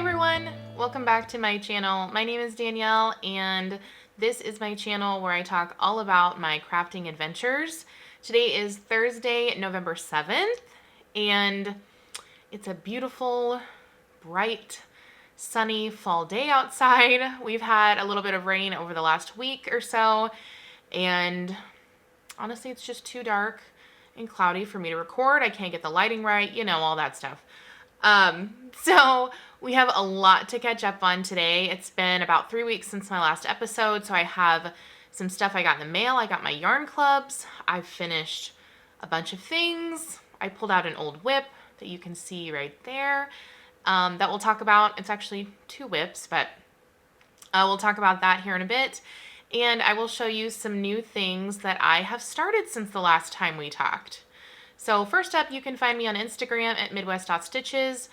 everyone, welcome back to my channel. My name is Danielle and this is my channel where I talk all about my crafting adventures. Today is Thursday, November 7th, and it's a beautiful, bright, sunny fall day outside. We've had a little bit of rain over the last week or so, and honestly it's just too dark and cloudy for me to record. I can't get the lighting right, you know, all that stuff. So we have a lot to catch up on today. It's been about 3 weeks since my last episode, so I have some stuff I got in the mail. I got my yarn clubs. I've finished a bunch of things. I pulled out an old whip that you can see right there, that we'll talk about. It's actually 2 whips, but we'll talk about that here in a bit. And I will show you some new things that I have started since the last time we talked. So first up, you can find me on Instagram at midwest.stitches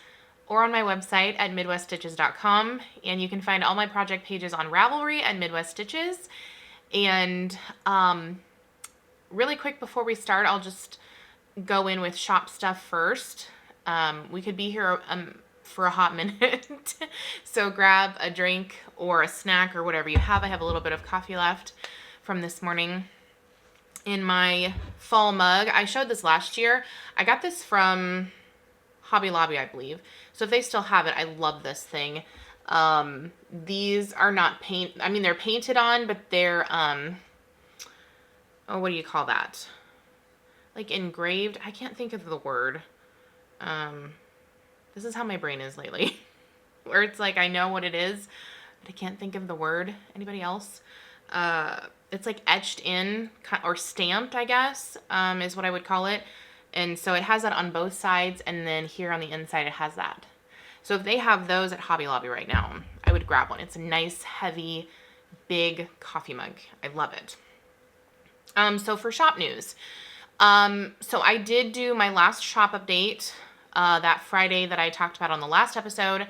or on my website at midweststitches.com. And you can find all my project pages on Ravelry at Midwest Stitches. And really quick before we start, I'll just go in with shop stuff first. We could be here for a hot minute. So grab a drink or a snack or whatever you have. I have a little bit of coffee left from this morning in my fall mug. I showed this last year. I got this from Hobby Lobby, I believe. So if they still have it, I love this thing. These are not I mean, they're painted on, but they're, oh, what do you call that? Like engraved? I can't think of the word. This is how my brain is lately. Where it's like, I know what it is, but I can't think of the word. Anybody else? It's like etched in or stamped, I guess, is what I would call it. And so it has that on both sides, and then here on the inside it has that. So if they have those at Hobby Lobby right now, I would grab one. It's a nice, heavy, big coffee mug. I love it. So for shop news. So I did do my last shop update that Friday that I talked about on the last episode.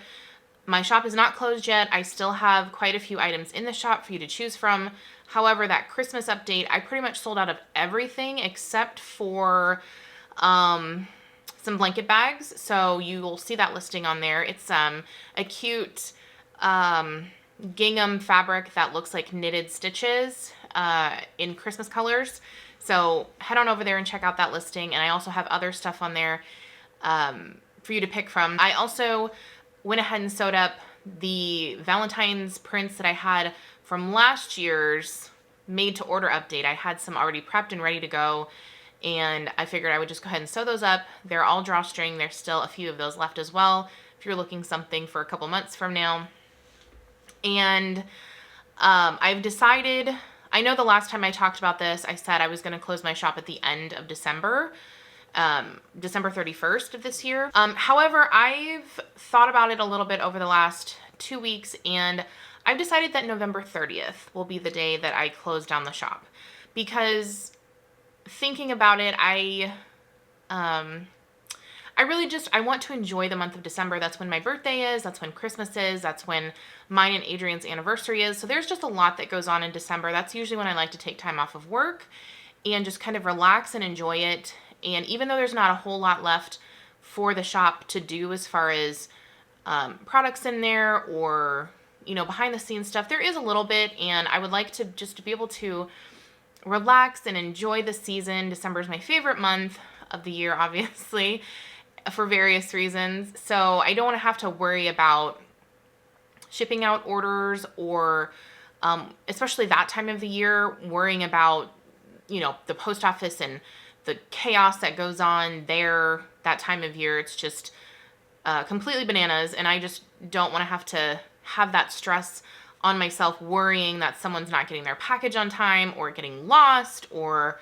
My shop is not closed yet. I still have quite a few items in the shop for you to choose from. However, that Christmas update, I pretty much sold out of everything except for some blanket bags. So you will see that listing on there. It's a cute gingham fabric that looks like knitted stitches in Christmas colors. So head on over there and check out that listing. And I also have other stuff on there for you to pick from. I also went ahead and sewed up the Valentine's prints that I had from last year's made to order update. I had some already prepped and ready to go, and I figured I would just go ahead and sew those up. They're all drawstring. There's still a few of those left as well if you're looking something for a couple months from now. And I've decided, I know the last time I talked about this, I said I was going to close my shop at the end of December. December 31st of this year. However, I've thought about it a little bit over the last 2 weeks, and I've decided that November 30th will be the day that I close down the shop, because thinking about it, I really just, I want to enjoy the month of December. That's when my birthday is. That's when Christmas is. That's when mine and Adrian's anniversary is. So there's just a lot that goes on in December. That's usually when I like to take time off of work and just kind of relax and enjoy it. And even though there's not a whole lot left for the shop to do as far as products in there or, you know, behind the scenes stuff, there is a little bit, and I would like to just be able to relax and enjoy the season. December is my favorite month of the year, obviously, for various reasons. So I don't want to have to worry about shipping out orders or, especially that time of the year, worrying about, you know, the post office and the chaos that goes on there that time of year. It's just completely bananas, and I just don't want to have that stress on myself worrying that someone's not getting their package on time or getting lost or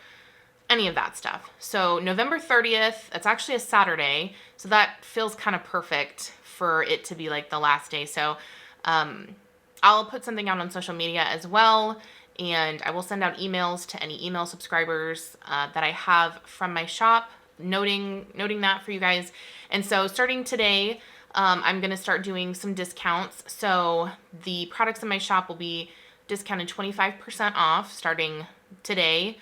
any of that stuff. So November 30th, it's actually a Saturday, so that feels kind of perfect for it to be like the last day. So I'll put something out on social media as well, and I will send out emails to any email subscribers that I have from my shop, noting that for you guys. And so starting today, I'm going to start doing some discounts. So the products in my shop will be discounted 25% off starting today.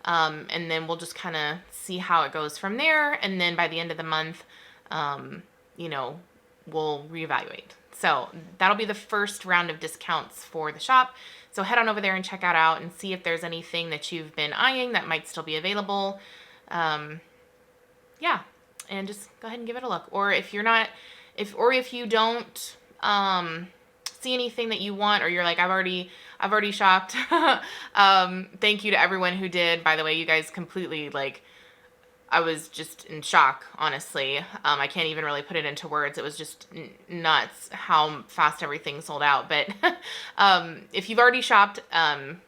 And then we'll just kind of see how it goes from there. And then by the end of the month, you know, we'll reevaluate. So that'll be the first round of discounts for the shop. So head on over there and check that out and see if there's anything that you've been eyeing that might still be available. Yeah, and just go ahead and give it a look. Or if you're not, if you don't see anything that you want, or you're like, I've already shopped. Thank you to everyone who did. By the way, you guys completely, like, I was just in shock, honestly. I can't even really put it into words. It was just nuts how fast everything sold out. But if you've already shopped,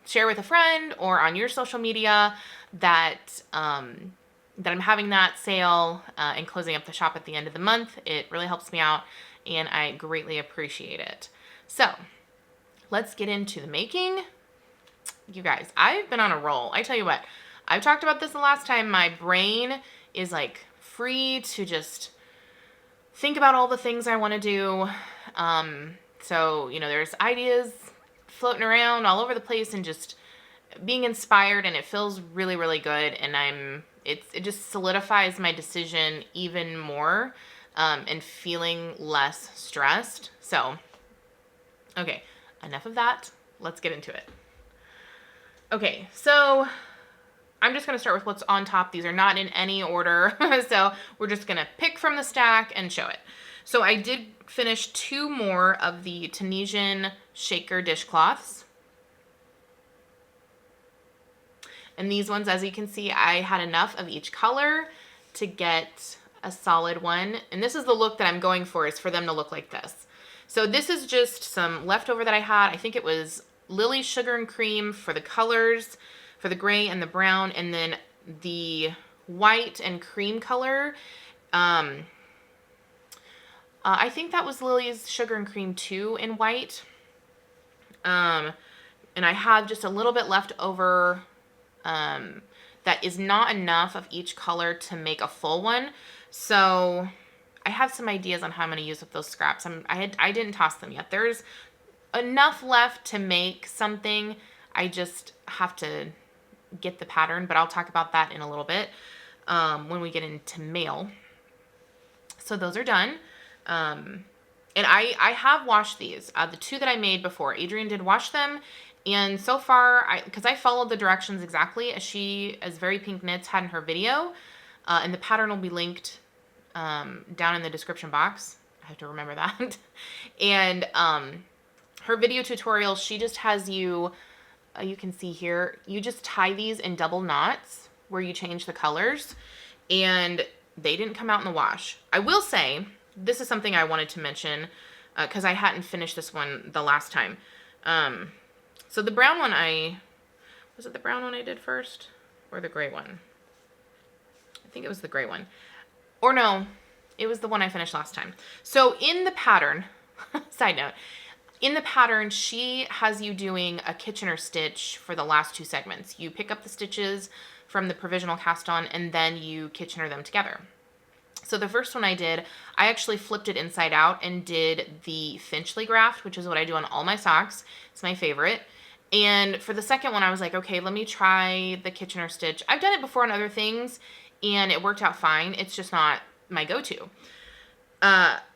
share with a friend or on your social media that that I'm having that sale and closing up the shop at the end of the month. It really helps me out, and I greatly appreciate it. So let's get into the making. You guys, I've been on a roll. I tell you what, I've talked about this the last time. My brain is like free to just think about all the things I want to do. So, you know, there's ideas floating around all over the place and just being inspired, and it feels really, really good. And it just solidifies my decision even more, and feeling less stressed. So, okay, enough of that. Let's get into it. Okay, so I'm just going to start with what's on top. These are not in any order, so we're just going to pick from the stack and show it. So I did finish 2 more of the Tunisian shaker dishcloths. And these ones, as you can see, I had enough of each color to get a solid one. And this is the look that I'm going for, is for them to look like this. So this is just some leftover that I had. I think it was Lily Sugar and Cream for the colors, for the gray and the brown, and then the white and cream color. I think that was Lily's Sugar and Cream too in white. And I have just a little bit left over. That is not enough of each color to make a full one. So I have some ideas on how I'm going to use with those scraps. I didn't toss them yet. There's enough left to make something. I just have to get the pattern, but I'll talk about that in a little bit when we get into mail. So those are done. And I have washed these. The 2 that I made before, Adrienne did wash them. And so far, because I followed the directions exactly as Very Pink Knits had in her video, and the pattern will be linked down in the description box. I have to remember that. And her video tutorial, she just has you, you can see here, you just tie these in double knots where you change the colors, and they didn't come out in the wash. I will say, this is something I wanted to mention because I hadn't finished this one the last time. So the brown one was it the brown one I did first or the gray one? I think it was the gray one. Or no, it was the one I finished last time. So in the pattern, side note, in the pattern, she has you doing a Kitchener stitch for the last 2 segments. You pick up the stitches from the provisional cast on, and then you Kitchener them together. So the first one I did, I actually flipped it inside out and did the Finchley graft, which is what I do on all my socks. It's my favorite. And for the second one, I was like, okay, let me try the Kitchener stitch. I've done it before on other things, and it worked out fine. It's just not my go-to.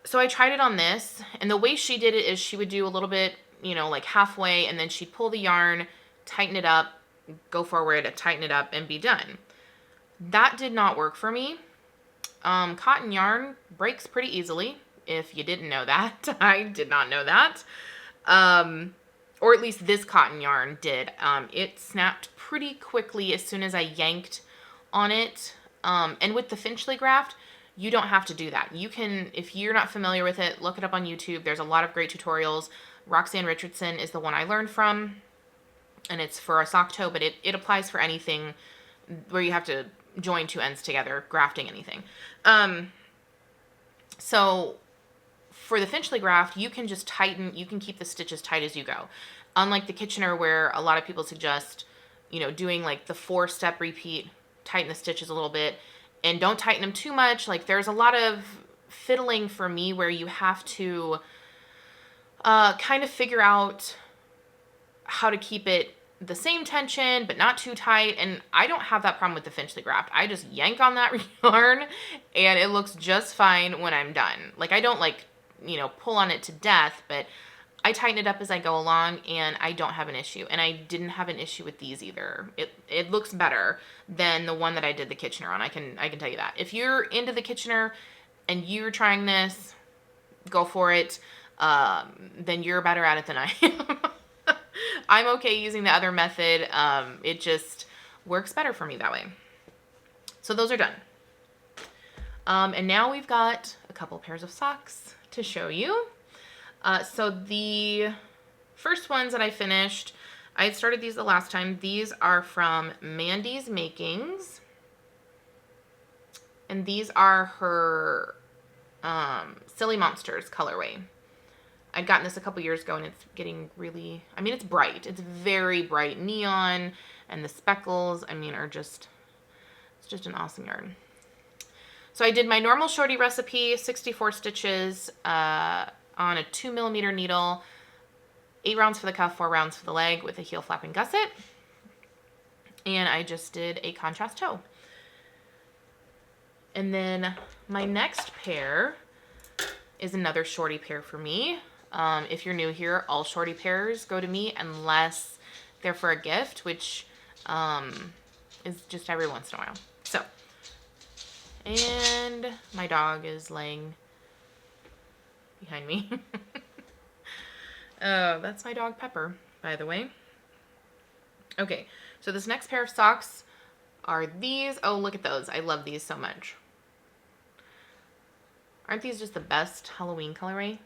So I tried it on this, and the way she did it is she would do a little bit, you know, like halfway, and then she'd pull the yarn, tighten it up, go forward, tighten it up, and be done. That did not work for me. Cotton yarn breaks pretty easily, if you didn't know that. I did not know that. Or at least this cotton yarn did. It snapped pretty quickly as soon as I yanked on it. And with the Finchley graft, you don't have to do that. You can, if you're not familiar with it, look it up on YouTube. There's a lot of great tutorials. Roxanne Richardson is the one I learned from, and it's for a sock toe, but it applies for anything where you have to join 2 ends together, grafting anything. So for the Finchley graft, you can just tighten, you can keep the stitches tight as you go. Unlike the Kitchener, where a lot of people suggest, you know, doing like the 4-step repeat, tighten the stitches a little bit, and don't tighten them too much. Like, there's a lot of fiddling for me where you have to kind of figure out how to keep it the same tension, but not too tight. And I don't have that problem with the Finchley graft. I just yank on that yarn, and it looks just fine when I'm done. Like, I don't, like, you know, pull on it to death, but I tighten it up as I go along, and I don't have an issue. And I didn't have an issue with these either. It looks better than the one that I did the Kitchener on. I can tell you that. If you're into the Kitchener and you're trying this, go for it. Then you're better at it than I am. I'm okay using the other method. It just works better for me that way. So those are done. And now we've got a couple pairs of socks to show you. So the first ones that I finished, I had started these the last time. These are from Mandy's Makings. And these are her Silly Monsters colorway. I'd gotten this a couple years ago, and it's getting really, I mean, it's bright. It's very bright neon, and the speckles, I mean, are just, it's just an awesome yarn. So I did my normal shorty recipe, 64 stitches on a 2mm needle, 8 rounds for the cuff, 4 rounds for the leg with a heel flapping gusset. And I just did a contrast toe. And then my next pair is another shorty pair for me. If you're new here, all shorty pairs go to me unless they're for a gift, which is just every once in a while. So, and my dog is laying behind me. That's my dog Pepper, by the way. Okay, so this next pair of socks are these. Oh, look at those. I love these so much. Aren't these just the best Halloween colorway?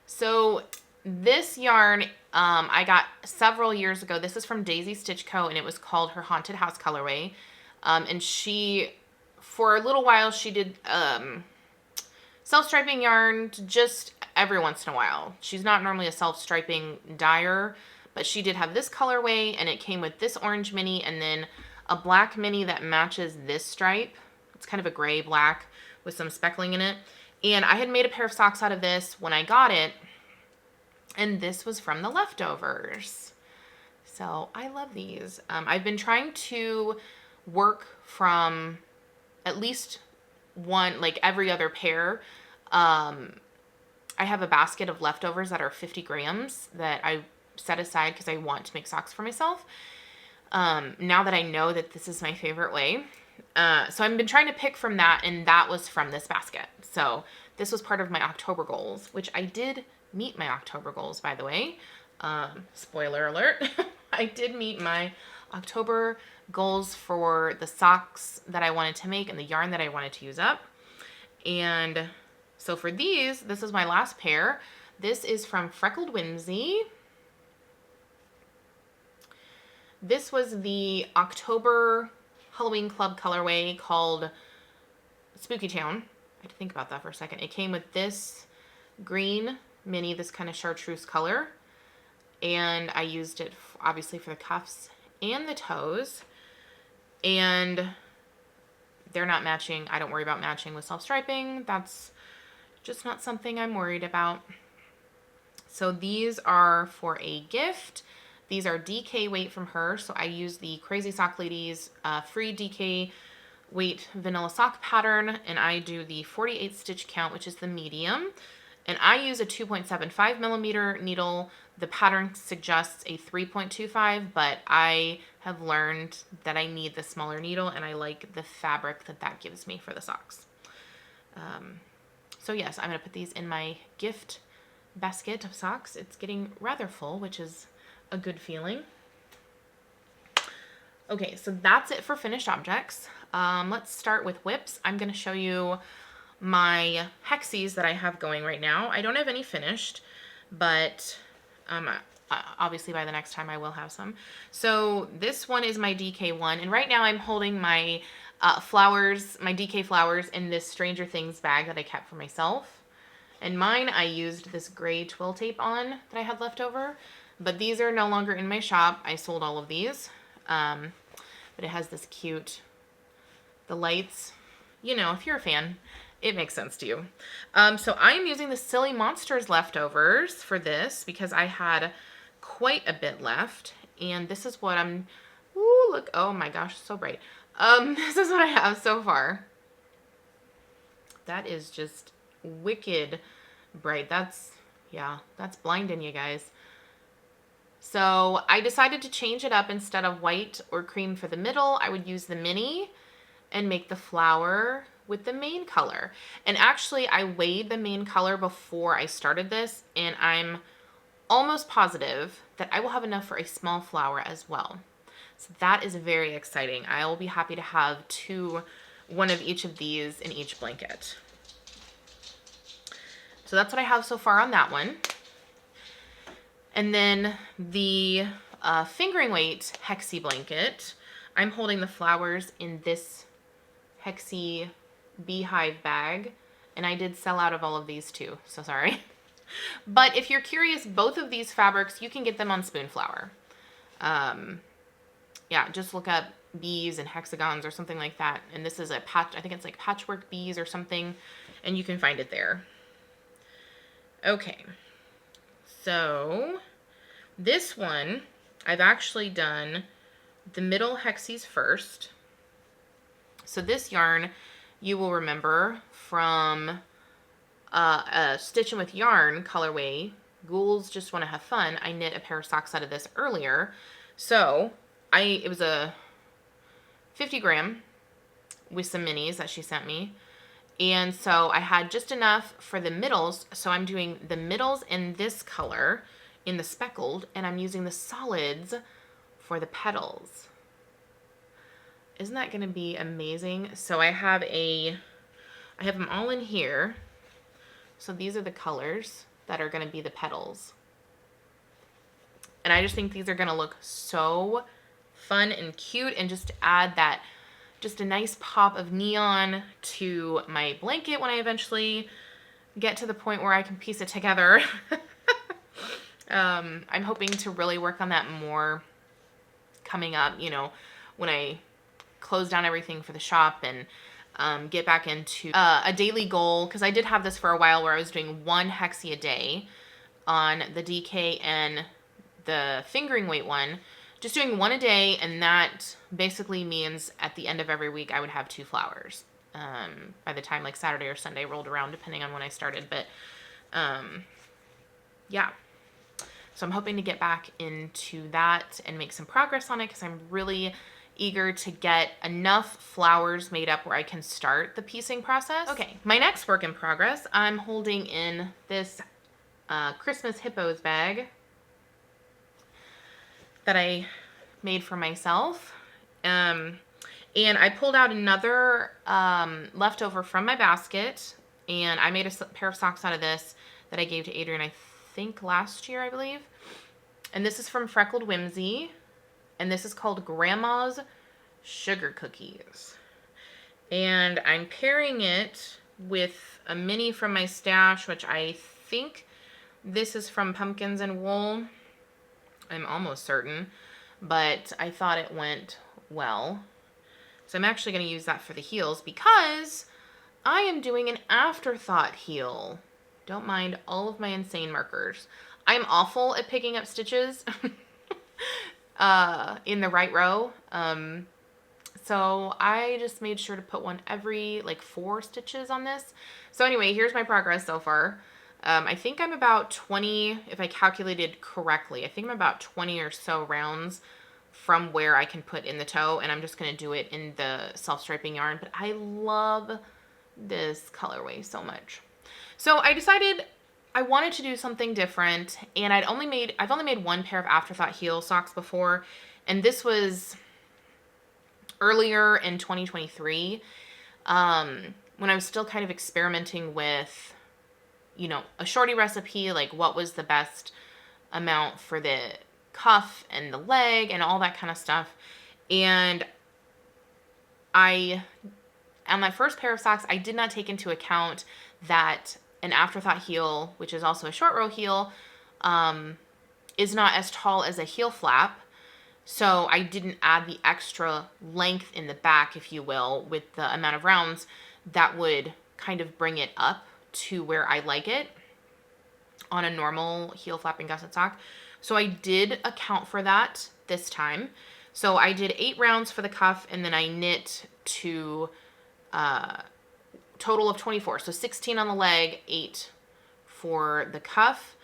So this yarn I got several years ago. This is from Daisy Stitch Co. and it was called her Haunted House colorway. And she, for a little while, she did self-striping yarn just every once in a while. She's not normally a self-striping dyer, but she did have this colorway, and it came with this orange mini and then a black mini that matches this stripe. It's kind of a gray black with some speckling in it. And I had made a pair of socks out of this when I got it, and this was from the leftovers. So I love these. I've been trying to work from at least one, like every other pair. I have a basket of leftovers that are 50 grams that I set aside because I want to make socks for myself. Now that I know that this is my favorite way. So I've been trying to pick from that, and that was from this basket. So this was part of my October goals, which I did meet my October goals, by the way. Spoiler alert. I did meet my October goals for the socks that I wanted to make and the yarn that I wanted to use up. And so for these, this is my last pair. This is from Freckled Whimsy. This was the October Halloween Club colorway called Spooky Town. I had to think about that for a second. It came with this green mini, this kind of chartreuse color. And I used it obviously for the cuffs and the toes. And they're not matching. I don't worry about matching with self-striping. That's just not something I'm worried about. So these are for a gift. These are DK weight from her. So I use the Crazy Sock Ladies free DK weight vanilla sock pattern, and I do the 48 stitch count, which is the medium. And I use a 2.75mm needle. The pattern suggests a 3.25, but I have learned that I need the smaller needle, and I like the fabric that that gives me for the socks. So yes, I'm going to put these in my gift basket of socks. It's getting rather full, which is a good feeling. Okay, so that's it for finished objects. Let's start with whips. I'm going to show you my Hexis that I have going right now. I don't have any finished, but obviously by the next time I will have some. So this one is my DK one, and right now I'm holding my flowers, my DK flowers, in this Stranger Things bag that I kept for myself. And mine, I used this gray twill tape on that I had left over, but these are no longer in my shop. I sold all of these, but it has this cute, the lights, you know, if you're a fan, it makes sense to you. So I'm using the Silly Monsters leftovers for this because I had quite a bit left, and this is what I'm, ooh, look, oh my gosh, so bright. This is what I have so far. That is just wicked bright. Yeah, that's blinding, you guys. So I decided to change it up. Instead of white or cream for the middle, I would use the mini and make the flower with the main color. And actually, I weighed the main color before I started this, and I'm almost positive that I will have enough for a small flower as well. So that is very exciting. I will be happy to have one of each of these in each blanket. So that's what I have so far on that one. And then the fingering weight Hexi blanket, I'm holding the flowers in this Hexi beehive bag, and I did sell out of all of these too, so sorry. But if you're curious, both of these fabrics, you can get them on Spoonflower. Yeah, just look up bees and hexagons or something like that. And this is a patch, I think it's like patchwork bees or something, and you can find it there. Okay, so this one, I've actually done the middle Hexis first. So this yarn, you will remember from a Stitchin' with Yarn colorway, Ghouls Just Want to Have Fun. I knit a pair of socks out of this earlier. So it was a 50 gram with some minis that she sent me. And so I had just enough for the middles. So I'm doing the middles in this color, in the speckled, and I'm using the solids for the petals. Isn't that going to be amazing? So I have them all in here. So these are the colors that are going to be the petals. And I just think these are going to look so fun and cute, and just add that, just a nice pop of neon to my blanket when I eventually get to the point where I can piece it together. I'm hoping to really work on that more coming up, you know, when I close down everything for the shop and get back into a daily goal, because I did have this for a while where I was doing 1 Hexi a day on the DK and the fingering weight one, just doing 1 a day, and that basically means at the end of every week I would have 2 flowers by the time like Saturday or Sunday rolled around, depending on when I started. But yeah, so I'm hoping to get back into that and make some progress on it, because I'm really eager to get enough flowers made up where I can start the piecing process. Okay, my next work in progress, I'm holding in this Christmas Hippos bag that I made for myself. And I pulled out another leftover from my basket, and I made a pair of socks out of this that I gave to Adrian, I think last year, I believe. And this is from Freckled Whimsy, and this is called Grandma's Sugar Cookies. And I'm pairing it with a mini from my stash, which I think this is from Pumpkins and Wool. I'm almost certain, but I thought it went well. So I'm actually going to use that for the heels, because I am doing an afterthought heel. Don't mind all of my insane markers. I'm awful at picking up stitches in the right row. So I just made sure to put one every like 4 stitches on this. So anyway, here's my progress so far. I think I'm about 20, if I calculated correctly, I think I'm about 20 or so rounds from where I can put in the toe, and I'm just going to do it in the self-striping yarn. But I love this colorway so much. So I decided I wanted to do something different, and I've only made 1 pair of Afterthought heel socks before, and this was earlier in 2023, when I was still kind of experimenting with, you know, a shorty recipe, like what was the best amount for the cuff and the leg and all that kind of stuff. And on my first pair of socks, I did not take into account that an Afterthought heel, which is also a short row heel, is not as tall as a heel flap. So I didn't add the extra length in the back, if you will, with the amount of rounds that would kind of bring it up to where I like it on a normal heel flapping gusset sock. So I did account for that this time. So I did 8 rounds for the cuff, and then I knit to total of 24. So 16 on the leg, 8 for the cuff.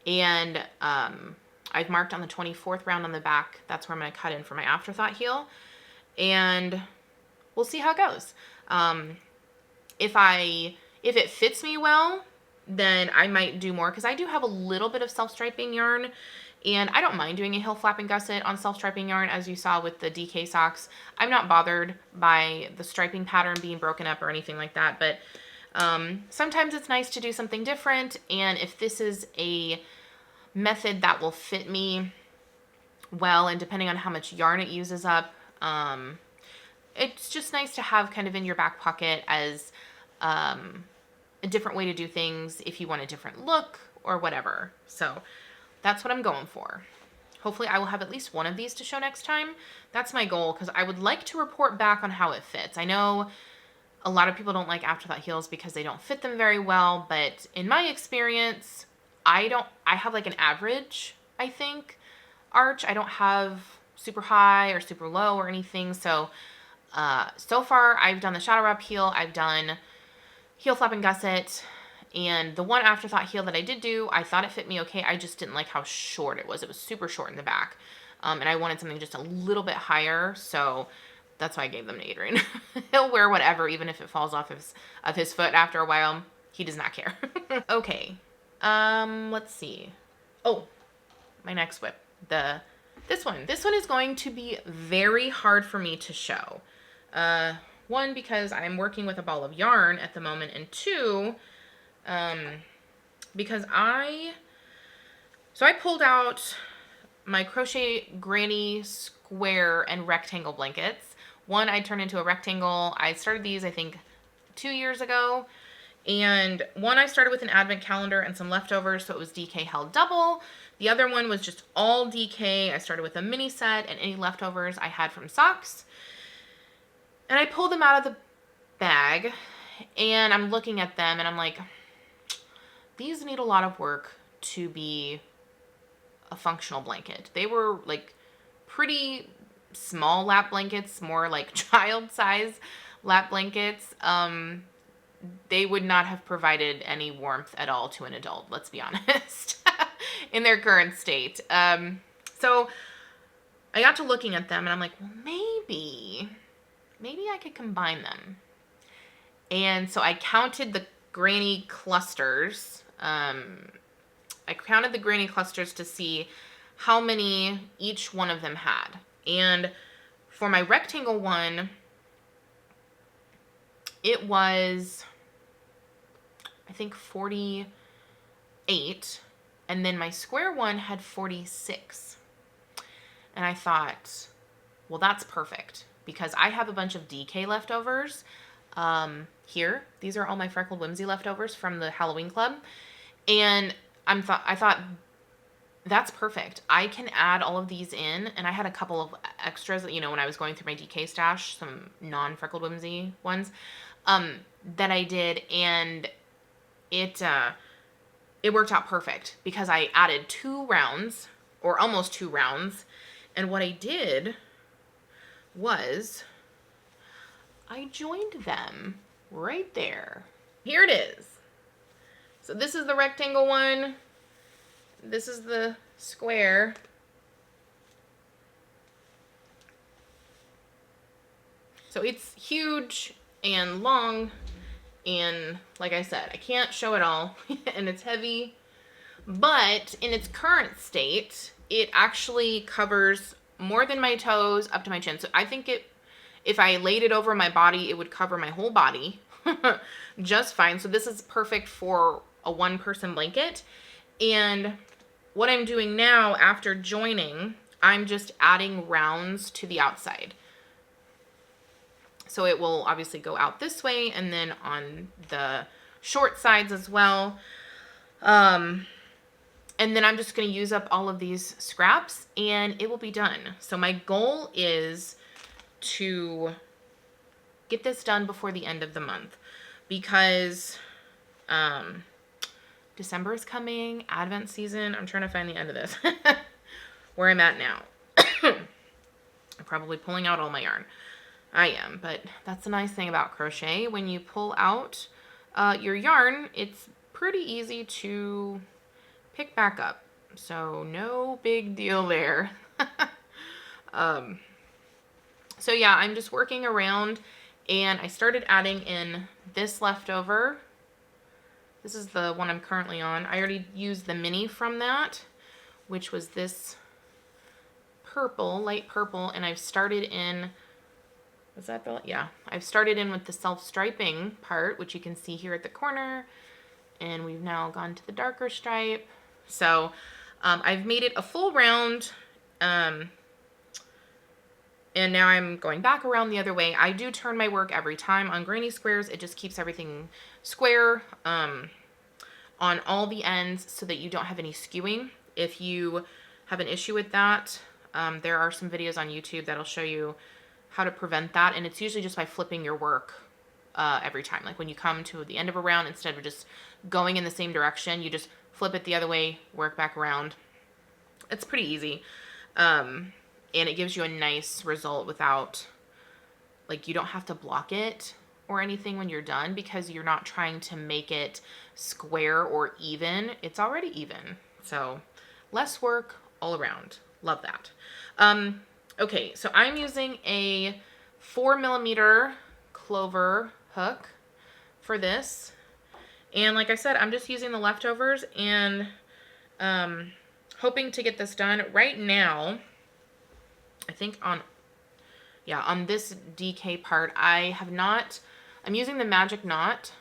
And I've marked on the 24th round on the back. That's where I'm going to cut in for my afterthought heel. And we'll see how it goes. If it fits me well, then I might do more, because I do have a little bit of self-striping yarn, and I don't mind doing a heel flap and gusset on self-striping yarn, as you saw with the DK socks. I'm not bothered by the striping pattern being broken up or anything like that, but sometimes it's nice to do something different, and if this is a method that will fit me well, and depending on how much yarn it uses up, it's just nice to have kind of in your back pocket as a different way to do things if you want a different look or whatever. So that's what I'm going for. Hopefully I will have at least one of these to show next time. That's my goal, because I would like to report back on how it fits. I know a lot of people don't like afterthought heels because they don't fit them very well, but in my experience, I have like an average, I think, arch. I don't have super high or super low or anything. So so far I've done the shadow wrap heel, I've done heel flap and gusset, and the one afterthought heel that I did do, I thought it fit me okay. I just didn't like how short it was. It was super short in the back, and I wanted something just a little bit higher, so that's why I gave them to Adrian. He'll wear whatever, even if it falls off of his foot after a while. He does not care. Okay, let's see. Oh, my next whip. This one is going to be very hard for me to show. One, because I'm working with a ball of yarn at the moment, and two, because I pulled out my crochet granny square and rectangle blankets. One I turned into a rectangle. I started these, I think, 2 years ago. And one I started with an advent calendar and some leftovers, so it was DK held double. The other one was just all DK. I started with a mini set and any leftovers I had from socks. And I pulled them out of the bag, and I'm looking at them, and I'm like, these need a lot of work to be a functional blanket. They were like pretty small lap blankets, more like child size lap blankets. They would not have provided any warmth at all to an adult, let's be honest, in their current state. So I got to looking at them, and I'm like, well, maybe I could combine them. And so I counted the granny clusters. I counted the granny clusters to see how many each one of them had. And for my rectangle one, it was, I think, 48. And then my square one had 46. And I thought, well, that's perfect, because I have a bunch of DK leftovers here. These are all my Freckled Whimsy leftovers from the Halloween Club. And I thought, that's perfect. I can add all of these in, and I had a couple of extras, you know, when I was going through my DK stash, some non-Freckled Whimsy ones, that I did, and it worked out perfect, because I added 2 rounds, or almost 2 rounds, and what I did was I joined them right there. Here it is. So this is the rectangle one. This is the square. So it's huge and long, and like I said, I can't show it all, and it's heavy, but in its current state, it actually covers more than my toes up to my chin. So I think if I laid it over my body, it would cover my whole body just fine. So this is perfect for a one-person blanket. And what I'm doing now after joining, I'm just adding rounds to the outside. So it will obviously go out this way, and then on the short sides as well. And then I'm just going to use up all of these scraps, and it will be done. So my goal is to get this done before the end of the month, because December is coming, Advent season. I'm trying to find the end of this, where I'm at now. I'm probably pulling out all my yarn. I am, but that's the nice thing about crochet. When you pull out your yarn, it's pretty easy to pick back up. So no big deal there. So yeah, I'm just working around, and I started adding in this leftover. This is the one I'm currently on. I already used the mini from that, which was this purple, light purple, and I've started in, was that the, yeah, I've started in with the self-striping part, which you can see here at the corner, and we've now gone to the darker stripe. So I've made it a full round, and now I'm going back around the other way. I do turn my work every time on granny squares. It just keeps everything square on all the ends so that you don't have any skewing. If you have an issue with that, there are some videos on YouTube that'll show you how to prevent that. And it's usually just by flipping your work every time. Like when you come to the end of a round, instead of just going in the same direction, you just flip it the other way, work back around. It's pretty easy. And it gives you a nice result without, like, you don't have to block it or anything when you're done, because you're not trying to make it square or even. It's already even. So less work all around. Love that. Okay, so I'm using a 4mm clover hook for this. And like I said, I'm just using the leftovers and hoping to get this done right now. I think on this DK part, I'm using the magic knot,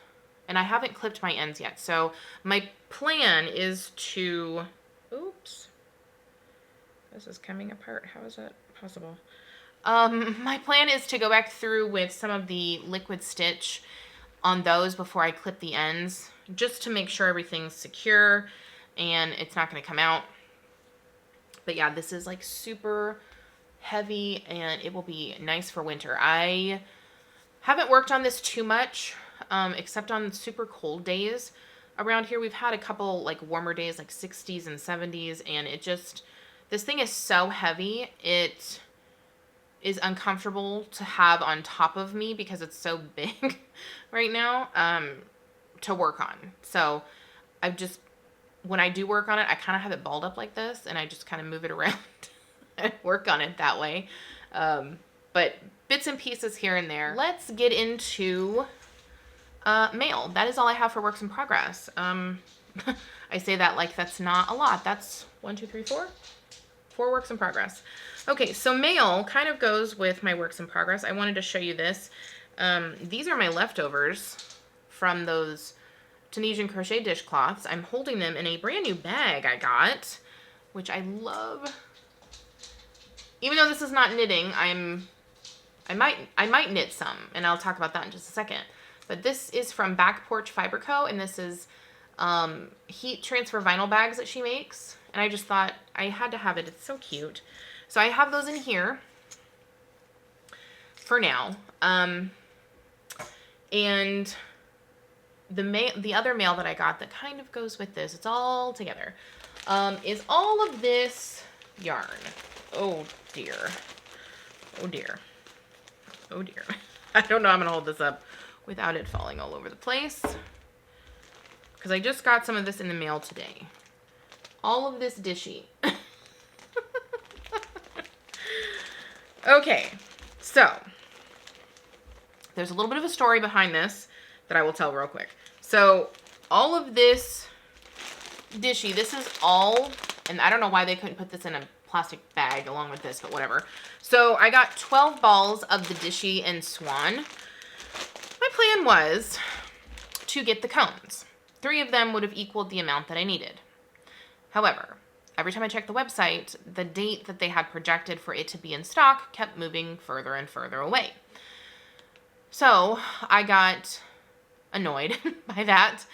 and I haven't clipped my ends yet. So my plan is to, oops, this is coming apart. How is that possible? My plan is to go back through with some of the liquid stitch on those before I clip the ends, just to make sure everything's secure and it's not going to come out. But yeah, this is like super heavy, and it will be nice for winter. I haven't worked on this too much, except on super cold days. Around here, we've had a couple like warmer days, like 60s and 70s, and this thing is so heavy, it is uncomfortable to have on top of me because it's so big right now to work on. So when I do work on it, I kind of have it balled up like this, and I just kind of move it around and work on it that way. But bits and pieces here and there. Let's get into mail. That is all I have for works in progress. I say that like that's not a lot. That's 1, 2, 3, 4. 4 works in progress. Okay, so mail kind of goes with my works in progress. I wanted to show you this. These are my leftovers from those Tunisian crochet dishcloths. I'm holding them in a brand new bag I got, which I love. Even though this is not knitting, I might knit some, and I'll talk about that in just a second. But this is from Back Porch Fiber Co., and this is heat transfer vinyl bags that she makes. And I just thought I had to have it. It's so cute. So I have those in here for now. And the other mail that I got that kind of goes with this, it's all together, is all of this yarn. Oh dear. Oh dear. Oh dear. I don't know how I'm gonna hold this up without it falling all over the place, because I just got some of this in the mail today. All of this dishy. Okay, so there's a little bit of a story behind this that I will tell real quick. So all of this dishy, this is all, and I don't know why they couldn't put this in a plastic bag along with this, but whatever. So I got 12 balls of the dishy and swan. My plan was to get the cones. 3 of them would have equaled the amount that I needed. However, every time I checked the website, the date that they had projected for it to be in stock kept moving further and further away. So I got annoyed by that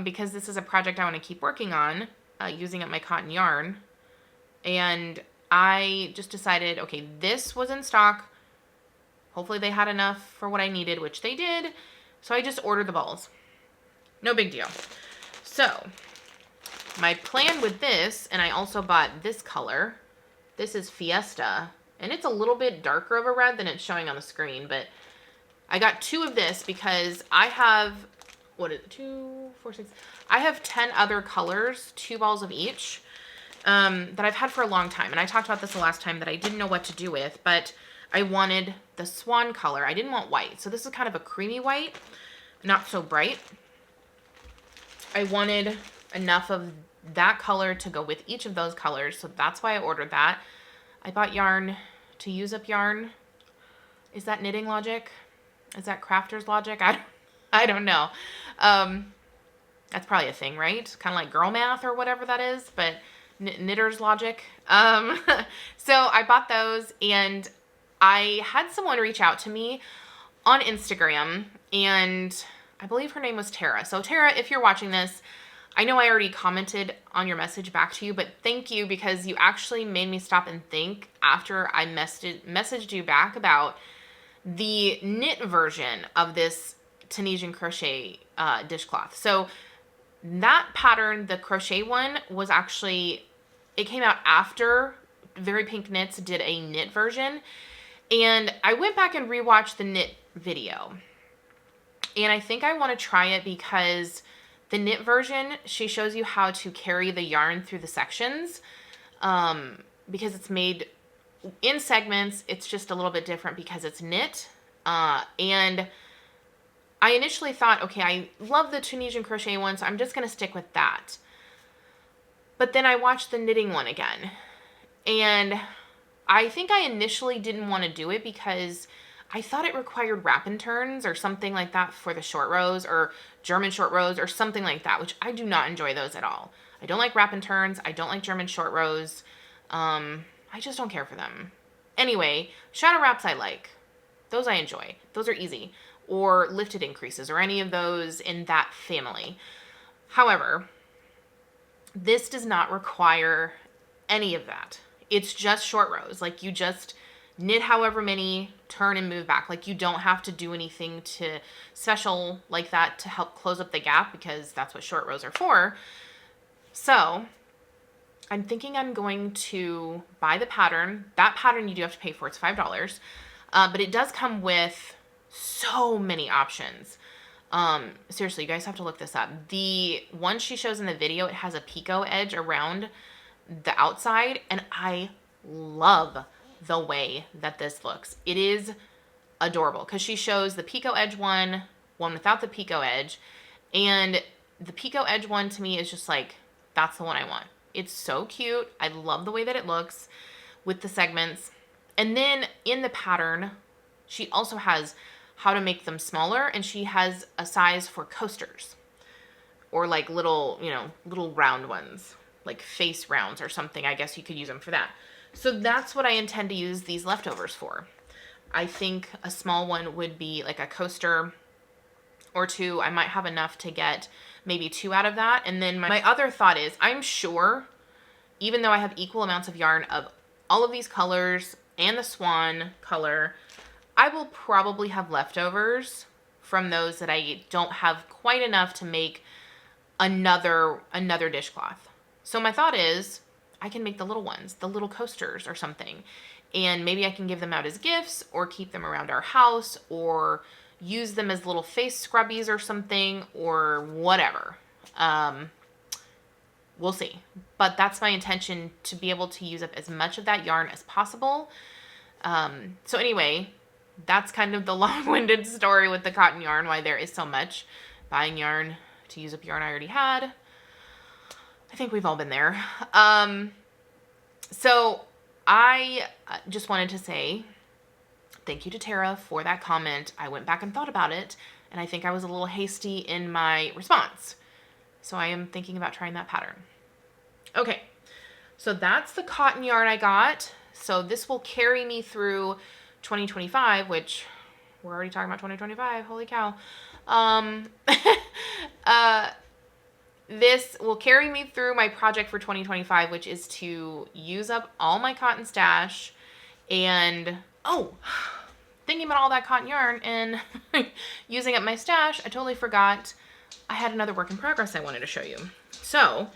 because this is a project I want to keep working on using up my cotton yarn. And I just decided, okay, this was in stock. Hopefully they had enough for what I needed, which they did. So I just ordered the balls. No big deal. So my plan with this, and I also bought this color. This is Fiesta, And it's a little bit darker of a red than it's showing on the screen, but I got 2 of this because I have, what is it, 2, 4, 6, I have 10 other colors, 2 balls of each, that I've had for a long time. And I talked about this the last time that I didn't know what to do with, but I wanted the swan color. I didn't want white. So this is kind of a creamy white, not so bright. I wanted enough of that color to go with each of those colors. So that's why I ordered that. I bought yarn to use up yarn. Is that knitting logic? Is that crafter's logic? I don't know. That's probably a thing, right? Kind of like girl math or whatever that is, but knitter's logic. So I bought those, and I had someone reach out to me on Instagram, and I believe her name was Tara. So Tara, if you're watching this, I know I already commented on your message back to you, but thank you, because you actually made me stop and think after I messaged you back about the knit version of this Tunisian crochet dishcloth. So that pattern, the crochet one, was actually, it came out after Very Pink Knits did a knit version. And I went back and rewatched the knit video. And I think I want to try it because the knit version, she shows you how to carry the yarn through the sections. Because it's made in segments, it's just a little bit different because it's knit. And I initially thought, okay, I love the Tunisian crochet one, so I'm just going to stick with that. But then I watched the knitting one again. And I think I initially didn't want to do it because I thought it required wrap and turns or something like that for the short rows, or German short rows or something like that, which I do not enjoy those at all. I don't like wrap and turns. I don't like German short rows. I just don't care for them. Anyway, shadow wraps I like. Those I enjoy. Those are easy. Or lifted increases or any of those in that family. However, this does not require any of that. It's just short rows. Like, you just knit however many, turn and move back. Like, you don't have to do anything to special like that to help close up the gap, because that's what short rows are for. So I'm thinking I'm going to buy the pattern. That pattern you do have to pay for. It's $5. But it does come with so many options. Seriously, you guys have to look this up. The one she shows in the video, it has a picot edge around the outside, and I love the way that this looks. It is adorable because she shows the picot edge one without the picot edge, and the picot edge one to me is just like, that's the one I want. It's so cute. I love the way that it looks with the segments. And then in the pattern, she also has how to make them smaller, and she has a size for coasters, or like little, little round ones, like face rounds or something. I guess you could use them for that. So that's what I intend to use these leftovers for. I think a small one would be like a coaster or 2. I might have enough to get maybe 2 out of that. And then my other thought is, I'm sure, even though I have equal amounts of yarn of all of these colors and the swan color, I will probably have leftovers from those that I don't have quite enough to make another dishcloth. So my thought is, I can make the little ones, the little coasters or something, and maybe I can give them out as gifts or keep them around our house or use them as little face scrubbies or something, or whatever. We'll see. But that's my intention, to be able to use up as much of that yarn as possible. So anyway, that's kind of the long-winded story with the cotton yarn, why there is so much. Buying yarn to use up yarn I already had. I think we've all been there. So I just wanted to say thank you to Tara for that comment. I went back and thought about it, and I think I was a little hasty in my response. So I am thinking about trying that pattern. Okay, so that's the cotton yarn I got. So this will carry me through 2025, which we're already talking about 2025. Holy cow. This will carry me through my project for 2025, which is to use up all my cotton stash. And, thinking about all that cotton yarn and using up my stash, I totally forgot I had another work in progress I wanted to show you. So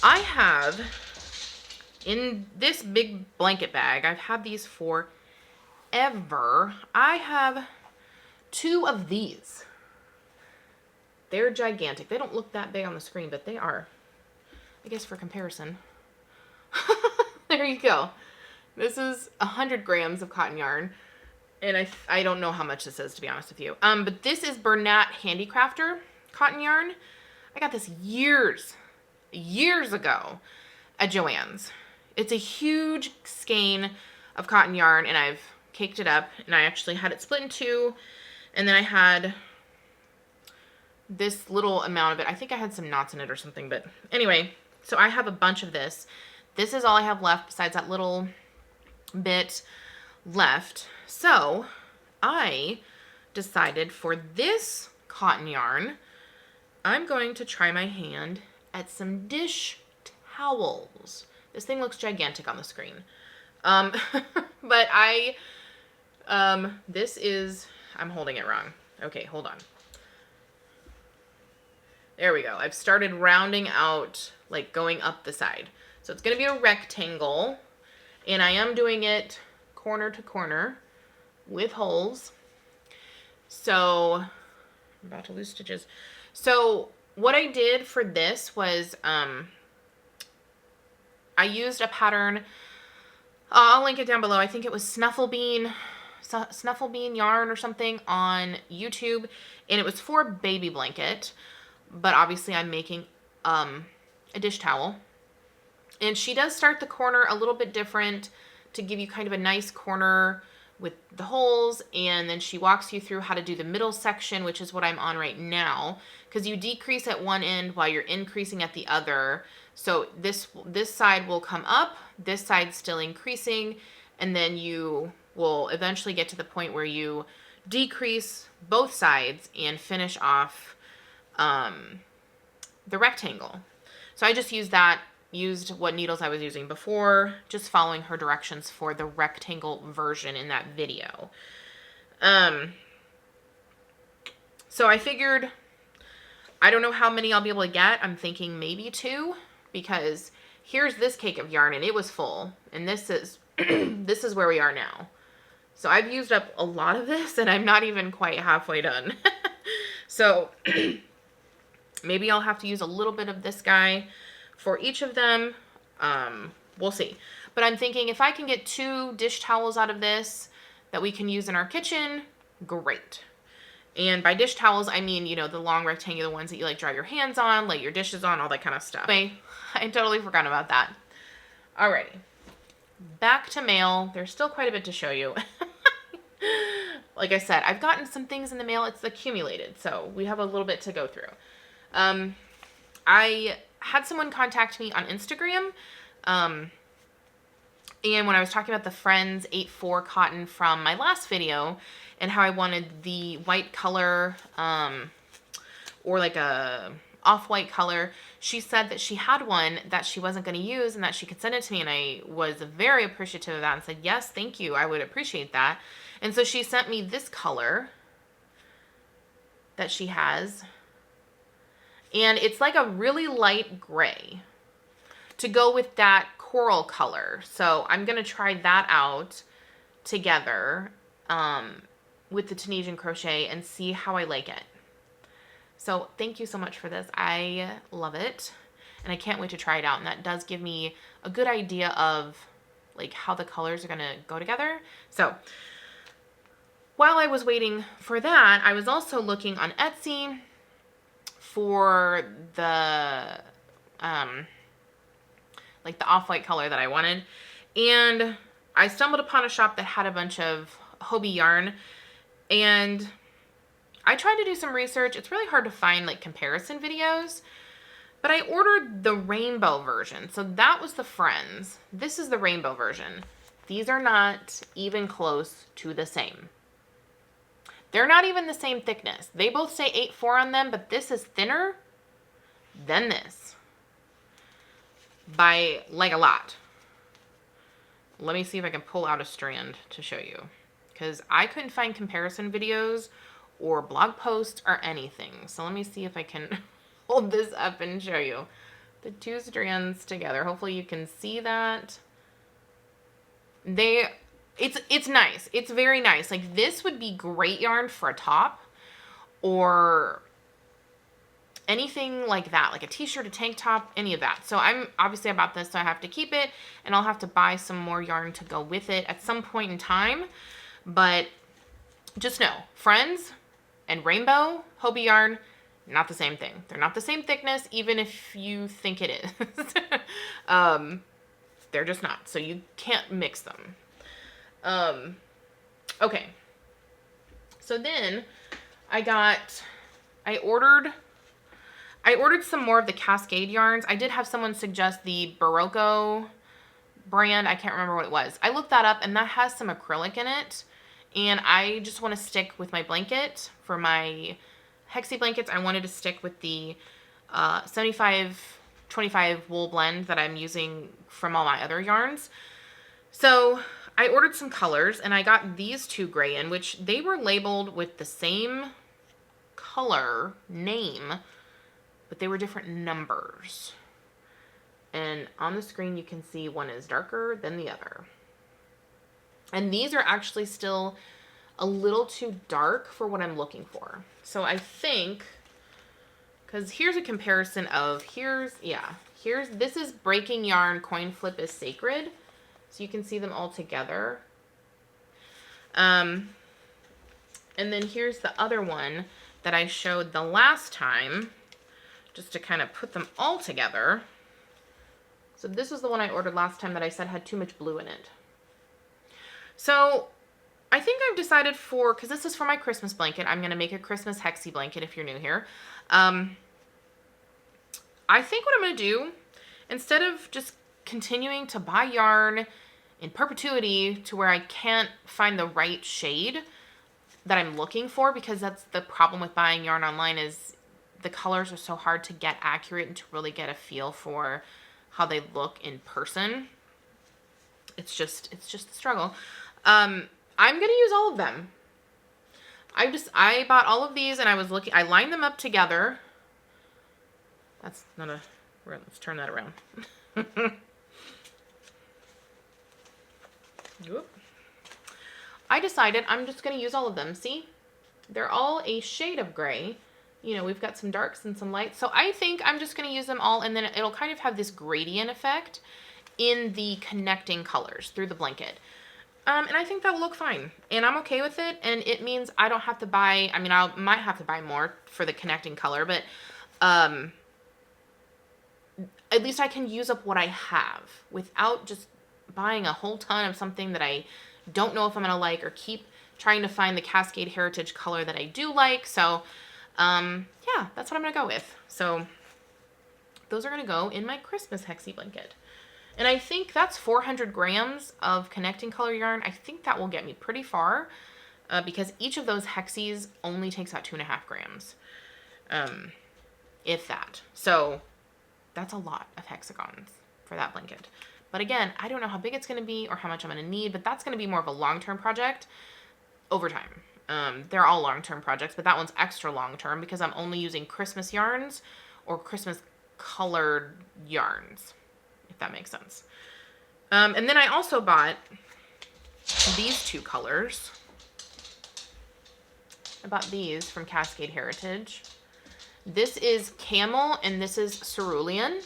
I have in this big blanket bag, I've had these for ever. I have 2 of these. They're gigantic. They don't look that big on the screen, but they are, I guess, for comparison. There you go. This is 100 grams of cotton yarn. And I don't know how much this is, to be honest with you. But this is Bernat Handicrafter cotton yarn. I got this years ago at Joann's. It's a huge skein of cotton yarn, and I've caked it up, and I actually had it split in 2, and then I had this little amount of it. I think I had some knots in it or something, but anyway, so I have a bunch of this. This is all I have left besides that little bit left. So I decided for this cotton yarn, I'm going to try my hand at some dish towels. This thing looks gigantic on the screen. But this is, I'm holding it wrong. Okay, hold on. There we go. I've started rounding out, like going up the side. So it's going to be a rectangle, and I am doing it corner to corner with holes. So I'm about to lose stitches. So what I did for this was I used a pattern. I'll link it down below. I think it was Snuffle Bean yarn or something on YouTube, and it was for a baby blanket, but obviously I'm making a dish towel. And she does start the corner a little bit different to give you kind of a nice corner with the holes, and then she walks you through how to do the middle section, which is what I'm on right now, because you decrease at one end while you're increasing at the other. So this side will come up, this side's still increasing, and then you will eventually get to the point where you decrease both sides and finish off the rectangle. So I just used what needles I was using before, just following her directions for the rectangle version in that video. So I figured, I don't know how many I'll be able to get. I'm thinking maybe 2, because here's this cake of yarn and it was full, and this is this is where we are now. So I've used up a lot of this, and I'm not even quite halfway done. So maybe I'll have to use a little bit of this guy for each of them. We'll see. But I'm thinking if I can get 2 dish towels out of this that we can use in our kitchen, great. And by dish towels, I mean, you know, the long rectangular ones that you like dry your hands on, lay your dishes on, all that kind of stuff. Anyway, I totally forgot about that. Alrighty. Back to mail. There's still quite a bit to show you. Like I said, I've gotten some things in the mail. It's accumulated, so we have a little bit to go through. I had someone contact me on Instagram, and when I was talking about the Friends 8/4 cotton from my last video, and how I wanted the white color, or like a off-white color, she said that she had one that she wasn't going to use and that she could send it to me, and I was very appreciative of that and said, yes, thank you, I would appreciate that. And so she sent me this color that she has, and it's like a really light gray to go with that coral color. So I'm going to try that out together with the Tunisian crochet and see how I like it. So thank you so much for this. I love it, and I can't wait to try it out. And that does give me a good idea of like how the colors are going to go together. So while I was waiting for that, I was also looking on Etsy for the like the off-white color that I wanted, and I stumbled upon a shop that had a bunch of Hobie yarn, and I tried to do some research. It's really hard to find like comparison videos, but I ordered the rainbow version. So that was the Friends. This is the rainbow version. These are not even close to the same. They're not even the same thickness. They both say 8/4 on them, but this is thinner than this by like a lot. Let me see if I can pull out a strand to show you, because I couldn't find comparison videos or blog posts or anything. So let me see if I can hold this up and show you. the two strands together. Hopefully you can see that. It's nice. It's very nice. Like, this would be great yarn for a top or anything like that, like a t-shirt, a tank top, any of that. So I'm obviously about this, so I have to keep it, and I'll have to buy some more yarn to go with it at some point in time. But just know, Friends and Rainbow Hobie yarn, not the same thing. They're not the same thickness, even if you think it is. They're just not. So you can't mix them. Okay. So then I ordered some more of the Cascade yarns. I did have someone suggest the Barocco brand. I can't remember what it was. I looked that up, and that has some acrylic in it. And I just want to stick with my blanket. For my Hexi blankets, I wanted to stick with the 75-25 wool blend that I'm using from all my other yarns. So I ordered some colors, and I got these two gray in, which they were labeled with the same color name, but they were different numbers. And on the screen, you can see one is darker than the other. And these are actually still a little too dark for what I'm looking for. So I think, because here's a comparison of, this is Breaking Yarn Coin Flip is Sacred. So you can see them all together. And then here's the other one that I showed the last time, just to kind of put them all together. So this was the one I ordered last time that I said had too much blue in it. So I think I've decided because this is for my Christmas blanket, I'm going to make a Christmas Hexi blanket if you're new here. I think what I'm going to do, instead of just continuing to buy yarn in perpetuity to where I can't find the right shade that I'm looking for, because that's the problem with buying yarn online, is the colors are so hard to get accurate and to really get a feel for how they look in person. It's just the struggle. I'm going to use all of them. I bought all of these, and I lined them up together. That's not let's turn that around. Whoop. I decided I'm just going to use all of them. See? They're all a shade of gray. You know, we've got some darks and some lights. So I think I'm just going to use them all, and then it'll kind of have this gradient effect in the connecting colors through the blanket. And I think that will look fine. And I'm okay with it. And it means I don't have to buy, I mean, might have to buy more for the connecting color, but at least I can use up what I have without just buying a whole ton of something that I don't know if I'm going to like, or keep trying to find the Cascade Heritage color that I do like. So, yeah, that's what I'm going to go with. So those are going to go in my Christmas Hexi blanket. And I think that's 400 grams of connecting color yarn. I think that will get me pretty far, because each of those Hexis only takes out 2.5 grams, if that. So that's a lot of hexagons for that blanket. But again, I don't know how big it's going to be or how much I'm going to need, but that's going to be more of a long-term project over time. They're all long-term projects, but that one's extra long-term because I'm only using Christmas yarns or Christmas colored yarns, if that makes sense. And then I also bought these two colors. I bought these from Cascade Heritage. This is Camel and this is Cerulean.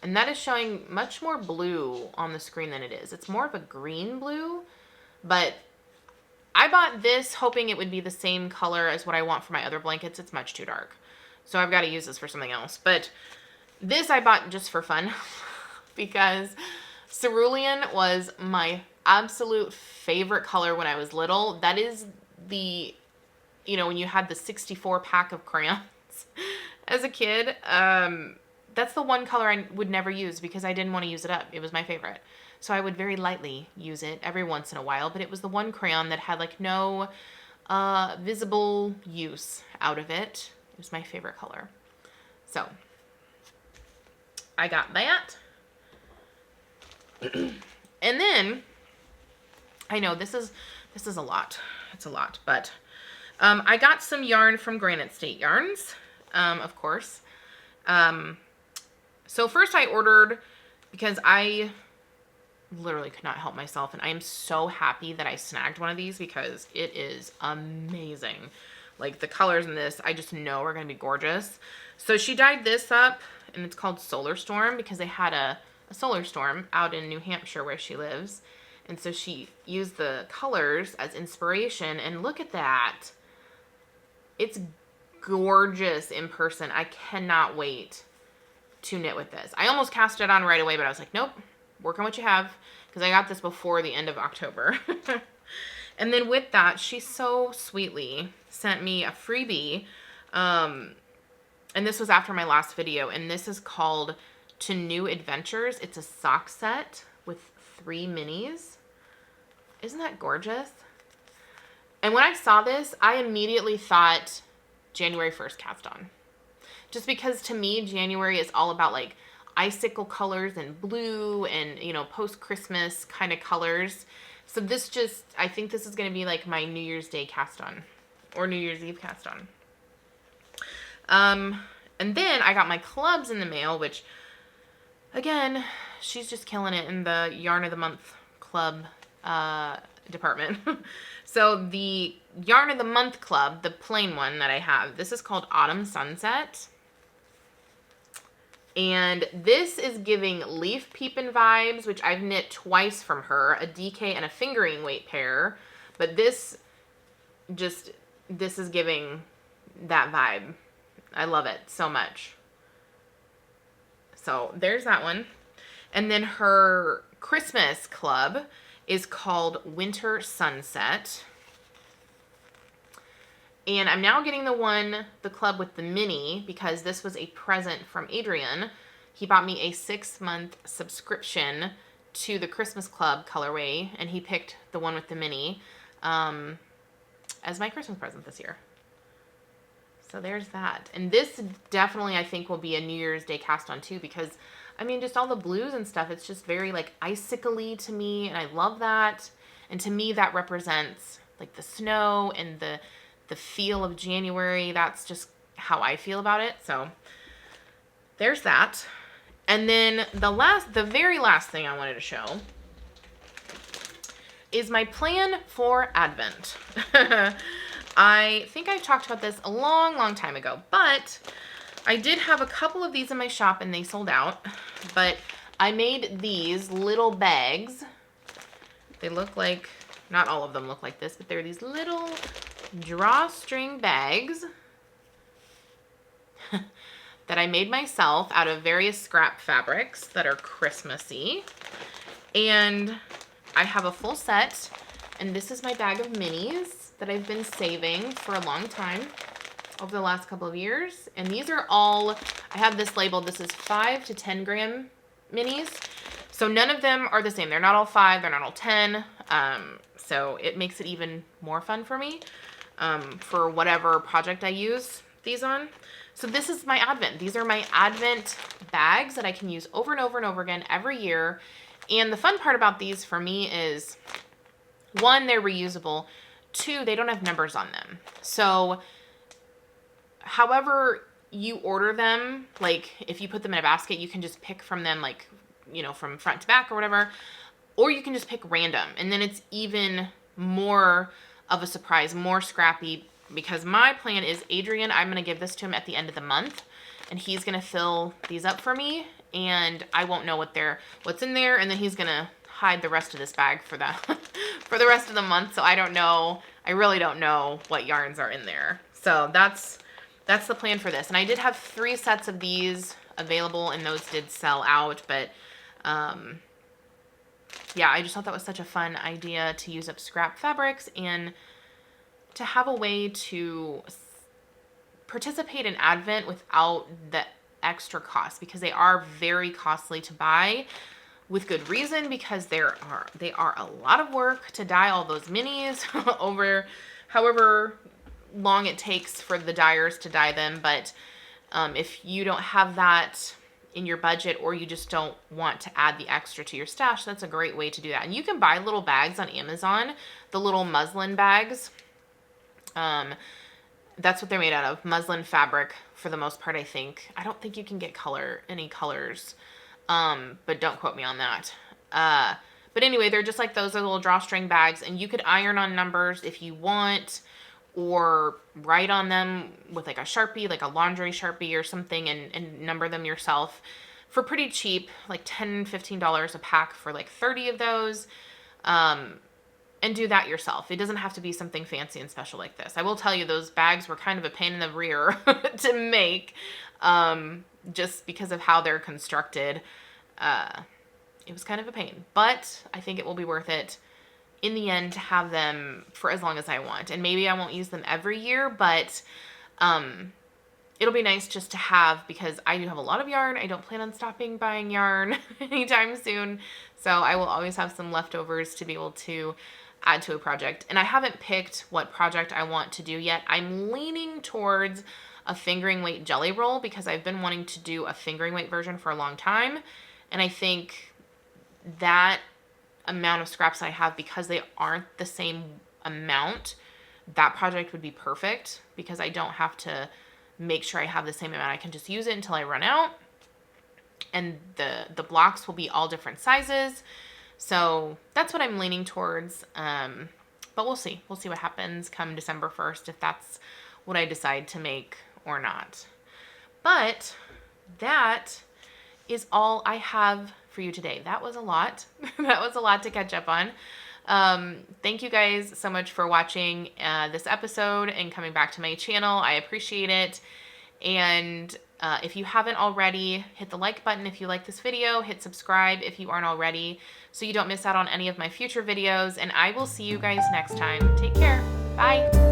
And that is showing much more blue on the screen than it is. It's more of a green blue, but I bought this hoping it would be the same color as what I want for my other blankets. It's much too dark. So I've got to use this for something else. But this I bought just for fun because Cerulean was my absolute favorite color when I was little. That is the, you know, when you had the 64 pack of crayons as a kid, that's the one color I would never use because I didn't want to use it up. It was my favorite. So I would very lightly use it every once in a while, but it was the one crayon that had like no visible use out of it. It was my favorite color. So I got that. And then I know this is a lot. It's a lot, but I got some yarn from Granite State Yarns, of course. So first I ordered, because I literally could not help myself, and I am so happy that I snagged one of these because it is amazing. Like the colors in this, I just know are going to be gorgeous. So she dyed this up, and it's called Solar Storm because they had a solar storm out in New Hampshire where she lives. And so she used the colors as inspiration, and look at that. It's gorgeous in person. I cannot wait to knit with this. I almost cast it on right away, but I was like, nope, work on what you have, because I got this before the end of October. And then with that, she so sweetly sent me a freebie. And this was after my last video, and this is called To New Adventures. It's a sock set with 3 minis. Isn't that gorgeous? And when I saw this, I immediately thought January 1st cast on. Just because to me, January is all about like icicle colors and blue and, you know, post-Christmas kind of colors. So this just, I think this is going to be like my New Year's Day cast on, or New Year's Eve cast on. And then I got my clubs in the mail, which again, she's just killing it in the Yarn of the Month club department. So the Yarn of the Month club, the plain one that I have, this is called Autumn Sunset. And this is giving Leaf Peepin' vibes, which I've knit twice from her, a DK and a fingering weight pair. But this is giving that vibe. I love it so much. So there's that one. And then her Christmas club is called Winter Sunset. And I'm now getting the club with the mini, because this was a present from Adrian. He bought me a 6-month subscription to the Christmas Club colorway, and he picked the one with the mini as my Christmas present this year. So there's that. And this definitely, I think, will be a New Year's Day cast on too, because I mean, just all the blues and stuff, it's just very like icicle-y to me, and I love that. And to me, that represents like the snow and the feel of January. That's just how I feel about it. So there's that. And then the very last thing I wanted to show is my plan for Advent. I think I talked about this a long, long time ago, but I did have a couple of these in my shop and they sold out. But I made these little bags. They look like, not all of them look like this, but they're these little drawstring bags that I made myself out of various scrap fabrics that are Christmassy. And I have a full set, and this is my bag of minis that I've been saving for a long time over the last couple of years. And these are all, I have this labeled, this is 5 to 10 gram minis. So none of them are the same. They're not all 5, they're not all 10. So it makes it even more fun for me for whatever project I use these on. So this is my Advent. These are my Advent bags that I can use over and over and over again every year. And the fun part about these for me is, 1, they're reusable. 2, they don't have numbers on them. So however you order them, like if you put them in a basket, you can just pick from them, like, you know, from front to back or whatever. Or you can just pick random. And then it's even more of a surprise, more scrappy, because my plan is Adrian, I'm going to give this to him at the end of the month, and he's going to fill these up for me, and I won't know what's in there, and then he's going to hide the rest of this bag for for the rest of the month. So I don't know. I really don't know what yarns are in there. So that's the plan for this. And I did have 3 sets of these available, and those did sell out, but yeah, I just thought that was such a fun idea to use up scrap fabrics and to have a way to participate in Advent without the extra cost, because they are very costly to buy, with good reason, because they are a lot of work to dye all those minis over however long it takes for the dyers to dye them. But if you don't have that in your budget, or you just don't want to add the extra to your stash, that's a great way to do that. And you can buy little bags on Amazon, the little muslin bags. That's what they're made out of. Muslin fabric for the most part, I think. I don't think you can get any colors. But don't quote me on that. But anyway, they're just like those little drawstring bags, and you could iron on numbers if you want, or write on them with like a Sharpie, like a laundry Sharpie or something, and number them yourself for pretty cheap, like $10, $15 a pack for like 30 of those. And do that yourself. It doesn't have to be something fancy and special like this. I will tell you, those bags were kind of a pain in the rear to make, just because of how they're constructed. It was kind of a pain, but I think it will be worth it in the end to have them for as long as I want. And maybe I won't use them every year, but it'll be nice just to have, because I do have a lot of yarn. I don't plan on stopping buying yarn anytime soon. So I will always have some leftovers to be able to add to a project. And I haven't picked what project I want to do yet. I'm leaning towards a fingering weight jelly roll, because I've been wanting to do a fingering weight version for a long time. And I think that amount of scraps I have, because they aren't the same amount, that project would be perfect, because I don't have to make sure I have the same amount. I can just use it until I run out. And the blocks will be all different sizes. So that's what I'm leaning towards. But we'll see. We'll see what happens come December 1st, if that's what I decide to make or not. But that is all I have for you today. That was a lot. That was a lot to catch up on. Thank you guys so much for watching this episode and coming back to my channel. I appreciate it. And if you haven't already, hit the like button if you like this video. Hit subscribe if you aren't already, so you don't miss out on any of my future videos. And I will see you guys next time. Take care. Bye.